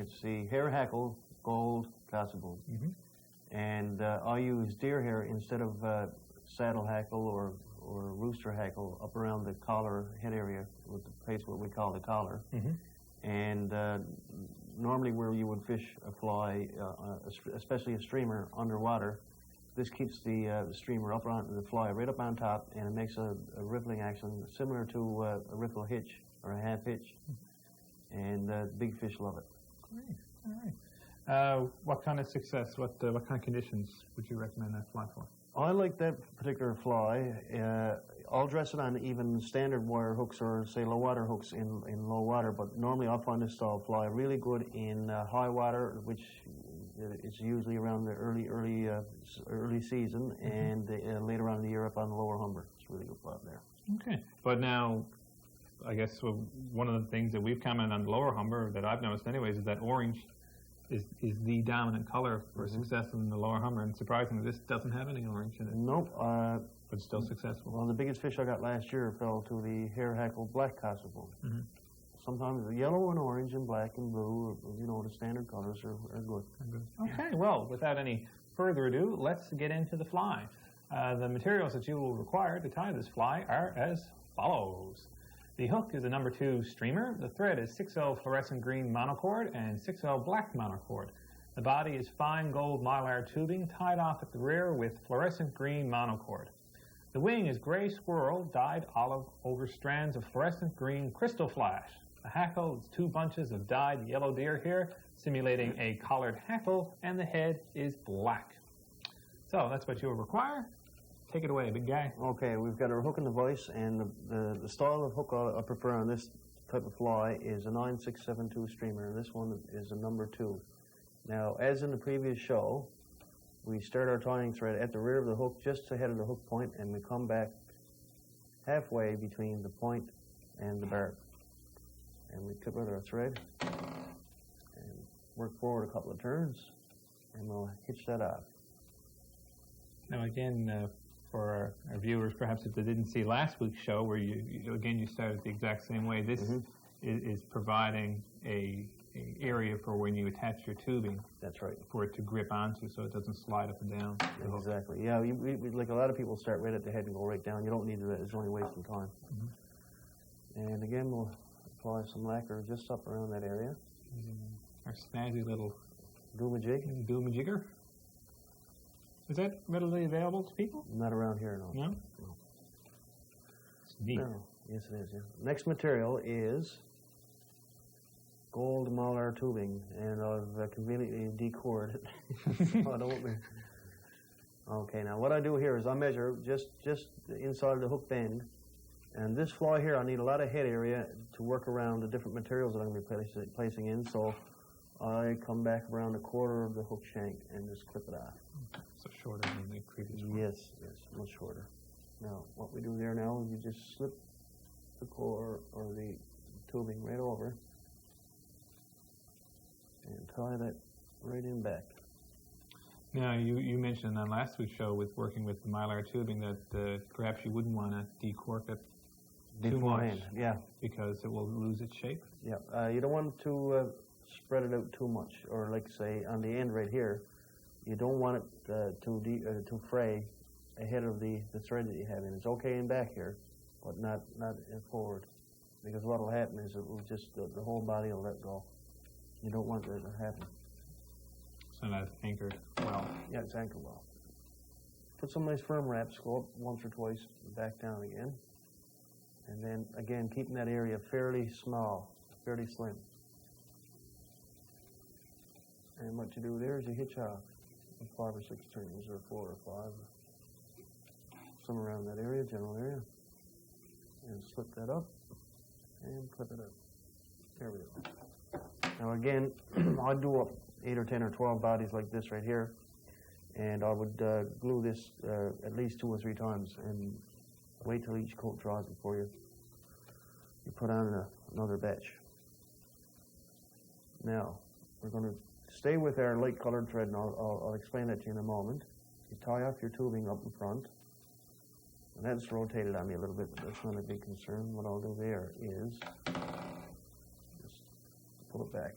It's the Hackle Gold Coss. And I use deer hair instead of saddle hackle or rooster hackle up around the collar head area with the place what we call the collar. And normally where you would fish a fly, especially a streamer underwater, this keeps the streamer up on the fly right up on top, and it makes a rippling action similar to a riffle hitch or a half hitch. And big fish love it. Great. All right. What kind of success, what kind of conditions would you recommend that fly for? I like that particular fly. I'll dress it on even standard wire hooks or say low water hooks in low water, but normally I'll find this style fly really good in high water, which is usually around the early season, and later on in the year up on the lower Humber. It's a really good fly there. Okay, but now I guess one of the things that we've commented on the lower Humber that I've noticed anyways is that orange is the dominant color for success in the lower Humber, and surprisingly this doesn't have any orange in it. Nope. But it's still successful. Well, the biggest fish I got last year fell to the Hackle Black Coss. Sometimes the yellow and orange and black and blue, the standard colors are good. Okay, well, without any further ado, let's get into the fly. The materials that you will require to tie this fly are as follows. The hook is a number 2 streamer. The thread is 6L fluorescent green monocord and 6L black monocord. The body is fine gold mylar tubing tied off at the rear with fluorescent green monocord. The wing is gray swirl dyed olive over strands of fluorescent green crystal flash. The hackle is 2 bunches of dyed yellow deer hair simulating a collared hackle, and the head is black. So that's what you'll require. Take it away, big guy. Okay, we've got our hook and the vise, and the style of hook I prefer on this type of fly is a 9672 streamer. This one is a number 2. Now, as in the previous show, we start our tying thread at the rear of the hook, just ahead of the hook point, and we come back halfway between the point and the barb. And we clip with our thread and work forward a couple of turns, and we'll hitch that off. Now again, for our viewers, perhaps if they didn't see last week's show, where you started the exact same way. This is providing a area for when you attach your tubing. That's right. For it to grip onto, so it doesn't slide up and down. Exactly. Yeah, like a lot of people start right at the head and go right down. You don't need to. It's only wasting time. And again, we'll apply some lacquer just up around that area. Our snazzy little doomajigger. Is that readily available to people? Not around here, no. No? It's neat. No. Yes, it is. Yeah. Next material is gold mylar tubing, and I've conveniently decored it. Okay, now what I do here is I measure just inside the hook bend, and this fly here I need a lot of head area to work around the different materials that I'm going to be placing in, so I come back around a quarter of the hook shank and just clip it off. So shorter than the previous one. Yes, much shorter. Now, what we do there now is you just slip the core or the tubing right over and tie that right in back. Now, you mentioned on last week's show with working with the mylar tubing that perhaps you wouldn't want to decork it too much. Yeah. Because it will lose its shape? Yeah. You don't want to spread it out too much, or like say on the end right here, you don't want it to fray ahead of the thread that you have in. It's okay in back here, but not forward, because what will happen is it will just the whole body will let go. You don't want that to happen. So that's anchored well. Yeah, it's anchored well. Put some nice firm wraps, go up once or twice, back down again, and then again keeping that area fairly small, fairly slim. And what you do there is you hitch off 5 or 6 turns, or 4 or 5, somewhere around that area, general area, and slip that up and clip it up. There we go. Now again, I'd do up 8 or 10 or 12 bodies like this right here, and I would glue this at least 2 or 3 times, and wait till each coat dries before you put on another batch. Now, we're going to stay with our light colored thread, and I'll explain that to you in a moment. You tie off your tubing up in front, and that's rotated on me a little bit, but that's not a big concern. What I'll do there is just pull it back.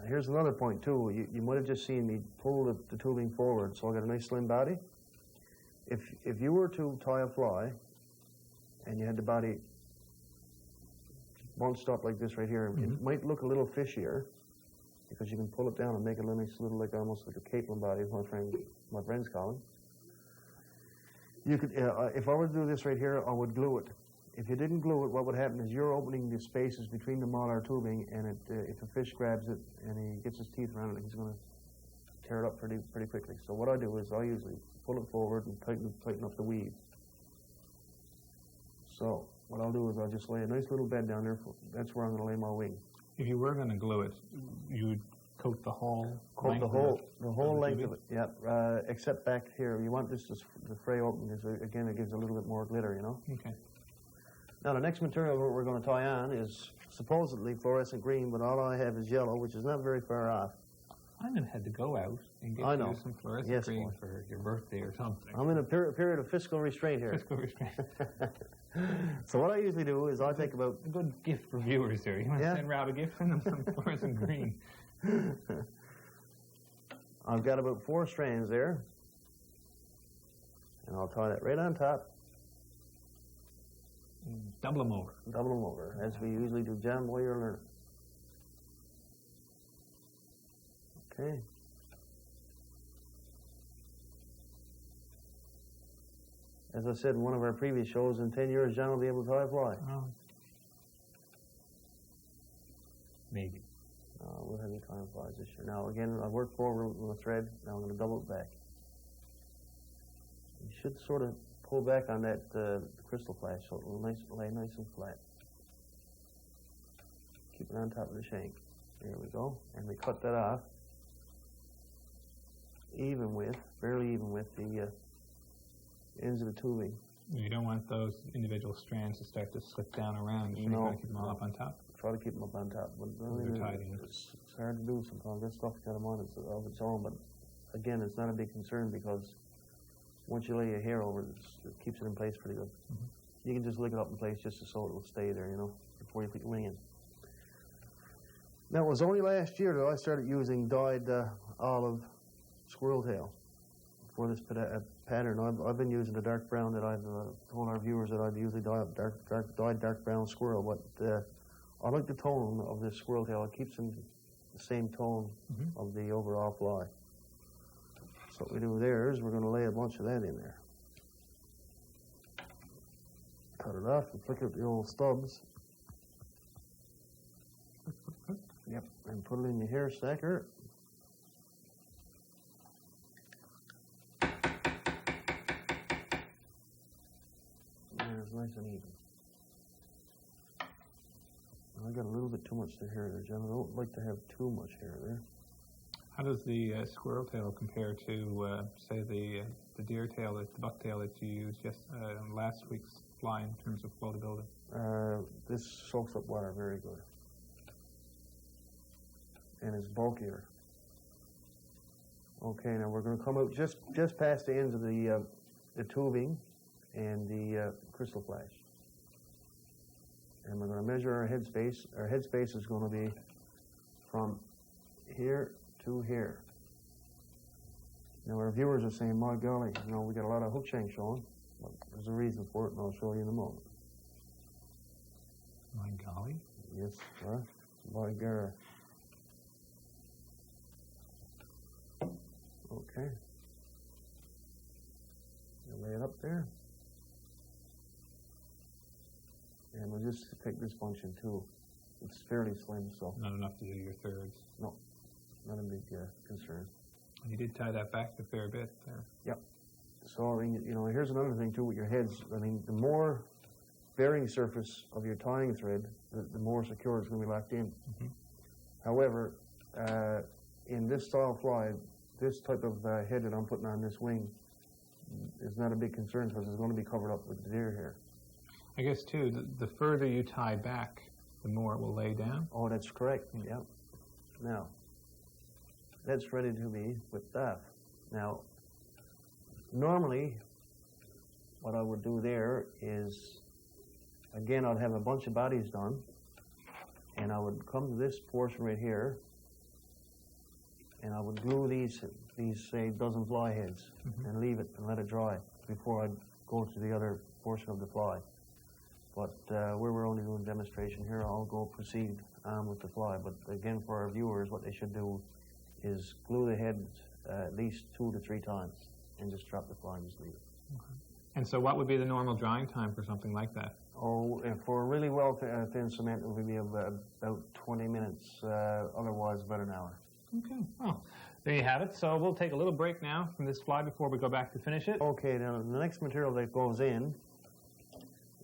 Here's another point too. You might have just seen me pull the tubing forward, so I got a nice slim body. If you were to tie a fly, and you had the body bunched up like this right here, it might look a little fishier, because you can pull it down and make it a nice little, like almost like a capelin body, as my friends call them. You could, if I were to do this right here, I would glue it. If you didn't glue it, what would happen is you're opening the spaces between the molar tubing, and if a fish grabs it and he gets his teeth around it, he's going to tear it up pretty quickly. So what I do is I usually pull it forward and tighten up the weave. So what I'll do is I'll just lay a nice little bed down there. That's where I'm going to lay my wing. If you were going to glue it, you'd coat the whole length the whole length of it. Yeah, except back here. You want this to fray open because again it gives a little bit more glitter, you know. Okay. Now the next material we're going to tie on is supposedly fluorescent green, but all I have is yellow, which is not very far off. I'm going to have to go out and get you some fluorescent green for your birthday or something. I'm in a period of fiscal restraint here. Fiscal restraint. So what I usually do is I take about... A good gift for viewers here. You want to send Rob a gift? Send them some fluorescent green. I've got about 4 strands there. And I'll tie that right on top. Double them over. Double them over, as we usually do. John Boy, you're learning. Okay. As I said in one of our previous shows, in 10 years, John will be able to tie a fly. Oh. Maybe. We'll have you tying flies this year. Now, again, I work forward with a thread. Now I'm going to double it back. You should sort of pull back on that crystal flash so it will lay nice and flat. Keep it on top of the shank. There we go. And we cut that off fairly even with the ends of the tubing. You don't want those individual strands to start to slip down around. So you got to keep them all up on top. Try to keep them up on top. But it's hard to do sometimes. That stuff's got them on of its own. But again, it's not a big concern because once you lay your hair over it, it keeps it in place pretty good. You can just lick it up in place just so it will stay there, you know, before you put your wing in. Now, it was only last year that I started using dyed olive squirrel tail for this pattern. I've been using the dark brown that I've told our viewers that I'd usually dye up dyed dark brown squirrel, but I like the tone of this squirrel tail. It keeps in the same tone of the overall fly. So what we do there is we're going to lay a bunch of that in there. Cut it off and flick out the old stubs. Yep, and put it in your hair stacker. It's nice and even. I got a little bit too much hair there, John. I don't like to have too much hair there. How does the squirrel tail compare to, say, the deer tail, the buck tail that you used last week's fly in terms of floatability? This soaks up water very good, and it's bulkier. Okay, now we're going to come out just past the ends of the tubing and the crystal flash. And we're going to measure our head space. Our head space is going to be from here to here. Now our viewers are saying, my golly, you know, we got a lot of hook shank showing. Well, there's a reason for it, and I'll show you in a moment. My golly? Yes, sir. By gar. Okay. You lay it up there. And we'll just take this bunch in two. It's fairly slim, so. Not enough to do your thirds. No, not a big concern. You did tie that back a fair bit there. Yep. So, I mean, you know, here's another thing too with your heads. I mean, the more bearing surface of your tying thread, the more secure it's going to be locked in. However, in this style fly, this type of head that I'm putting on this wing is not a big concern because it's going to be covered up with the deer hair. I guess, too, the further you tie back, the more it will lay down. Oh, that's correct. Yep. Now, that's ready to be whipped off. Now, normally, what I would do there is, again, I'd have a bunch of bodies done, and I would come to this portion right here, and I would glue these say dozen fly heads and leave it and let it dry before I'd go to the other portion of the fly. But where we're only doing demonstration here, I'll proceed with the fly. But again, for our viewers, what they should do is glue the heads at least 2 to 3 times and just drop the fly and just leave it. Okay. And so what would be the normal drying time for something like that? Oh, for really well thin cement, it would be about 20 minutes, otherwise about an hour. Okay, well, there you have it. So we'll take a little break now from this fly before we go back to finish it. Okay, now the next material that goes in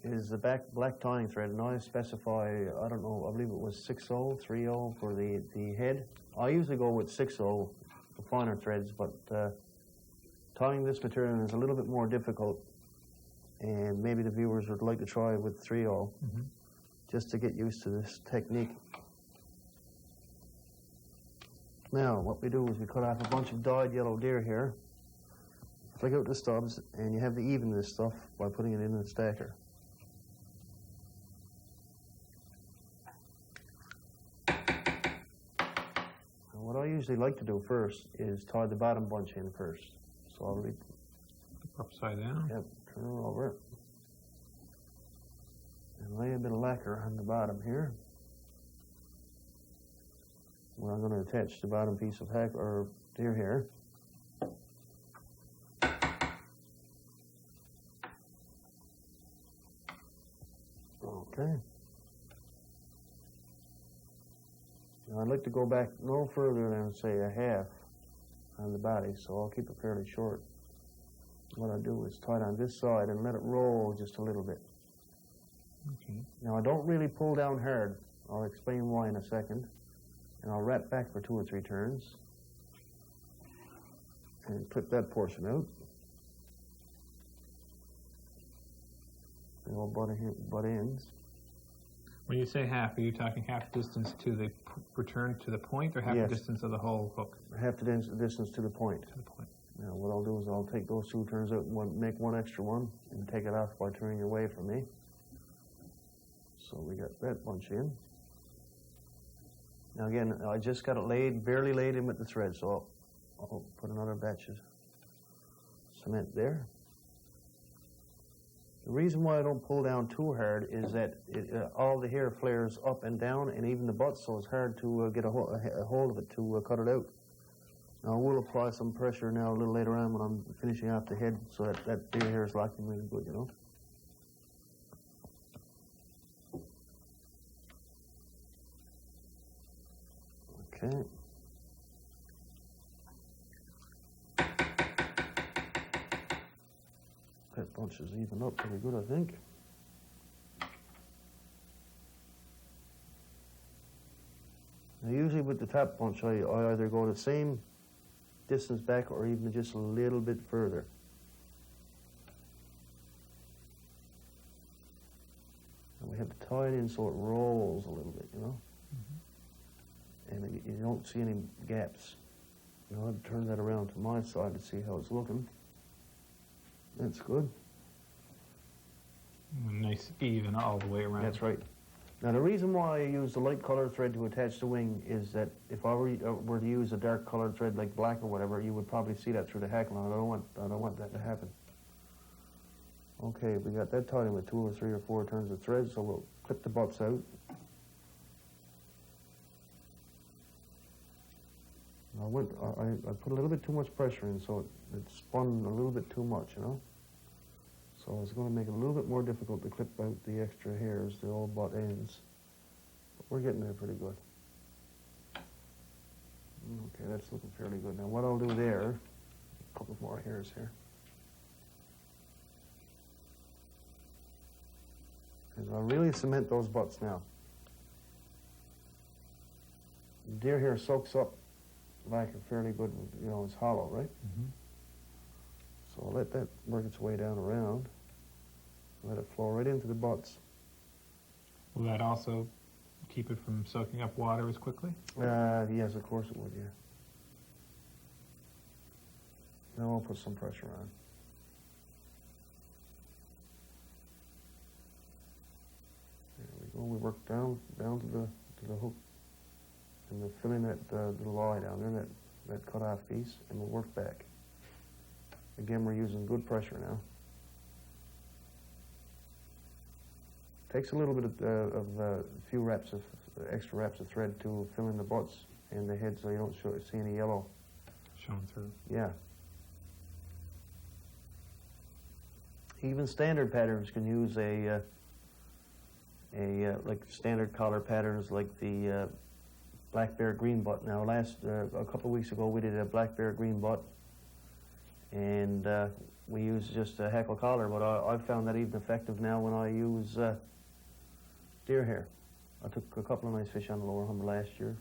is the black tying thread, and I specify, I don't know, I believe it was 6/0, 3/0 for the head. I usually go with 6/0, the finer threads, but tying this material is a little bit more difficult, and maybe the viewers would like to try with 3/0 just to get used to this technique. Now, what we do is we cut off a bunch of dyed yellow deer here, flick out the stubs, and you have to even this stuff by putting it in the stacker. And what I usually like to do first is tie the bottom bunch in first. So I'll leave upside down. Yep, turn it over. And lay a bit of lacquer on the bottom here, where I'm going to attach the bottom piece of hack or deer hair. Okay. Now I'd like to go back no further than, say, a half on the body, so I'll keep it fairly short. What I do is tie it on this side and let it roll just a little bit. Okay. Now I don't really pull down hard. I'll explain why in a second. And I'll wrap back for 2 or 3 turns and clip that portion out. The old butt ends. When you say half, are you talking half distance to the return to the point, or half the distance of the whole hook? Half the distance to the point. To the point. Now what I'll do is I'll take those 2 turns out and make one extra one and take it off by turning away from me. So we got that bunch in. Now again, I just got it barely laid in with the thread, so I'll put another batch of cement there. The reason why I don't pull down too hard is that all the hair flares up and down, and even the butt, so it's hard to get a hold of it to cut it out. Now I will apply some pressure now a little later on when I'm finishing off the head, so that deer hair is locked in really good, you know. Okay. That bunch is even up pretty good, I think. Now usually with the top bunch, I either go the same distance back or even just a little bit further. And we have to tie it in so it rolls a little bit, you know. And you don't see any gaps. Now I'll turn that around to my side to see how it's looking. That's good. Nice even all the way around. That's right. Now the reason why I use the light colored thread to attach the wing is that if I were to use a dark colored thread like black or whatever, you would probably see that through the hackle, and I don't want that to happen. Okay, we got that tied in with 2 or 3 or 4 turns of thread, so we'll clip the butts out. I put a little bit too much pressure in, so it spun a little bit too much, you know. So it's going to make it a little bit more difficult to clip out the extra hairs, the old butt ends. But we're getting there pretty good. Okay, that's looking fairly good. Now what I'll do there, a couple more hairs here, is I'll really cement those butts now. Deer hair soaks up lacquer fairly good, you know, it's hollow, right? So I'll let that work its way down around. Let it flow right into the butts. Will that also keep it from soaking up water as quickly? Yes, of course it would, yeah. Now I'll put some pressure on. There we go. We work down to the hook, and fill in that little eye down there, that that cut off piece, and we'll work back. Again, we're using good pressure now. Takes a little bit of few wraps of extra wraps of thread to fill in the butts and the head so you don't see any yellow showing through. Yeah. Even standard patterns can use like standard collar patterns like the black bear green butt. Now, a couple of weeks ago, we did a black bear green butt, and we used just a hackle collar. But I've found that even effective now when I use deer hair. I took a couple of nice fish on the lower Humber last year.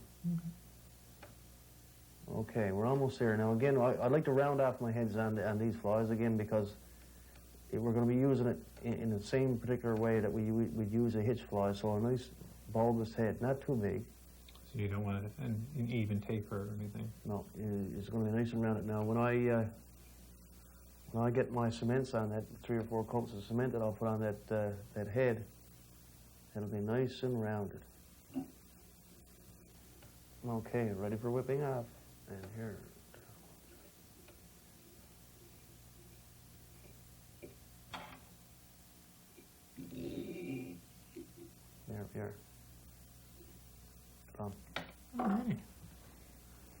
Okay, we're almost there. Now, again, I'd like to round off my heads on these flies again because we're going to be using it in the same particular way that we'd use a hitch fly. So a nice bulbous head, not too big. So you don't want an even taper or anything? No, it's going to be nice and rounded. Now, when I get my cements on that, 3 or 4 coats of cement that I'll put on that head, it'll be nice and rounded. Okay, ready for whipping off. And here. There we are. All right.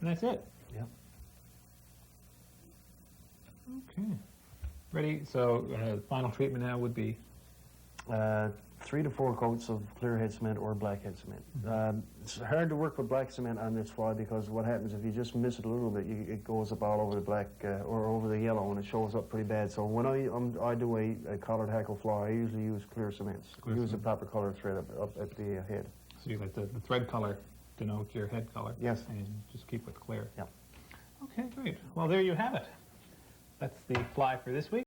And that's it? Yep. Okay. Ready? So final treatment now would be? 3 to 4 coats of clear head cement or black head cement. It's hard to work with black cement on this fly because what happens if you just miss it a little bit, it goes up all over the black or over the yellow, and it shows up pretty bad. So when I do a collared hackle fly, I usually use clear cements. Use the proper color thread up at the head. So you let the thread color denote your head color. Yes. And just keep it clear. Yep. Okay, great. Well, there you have it. That's the fly for this week.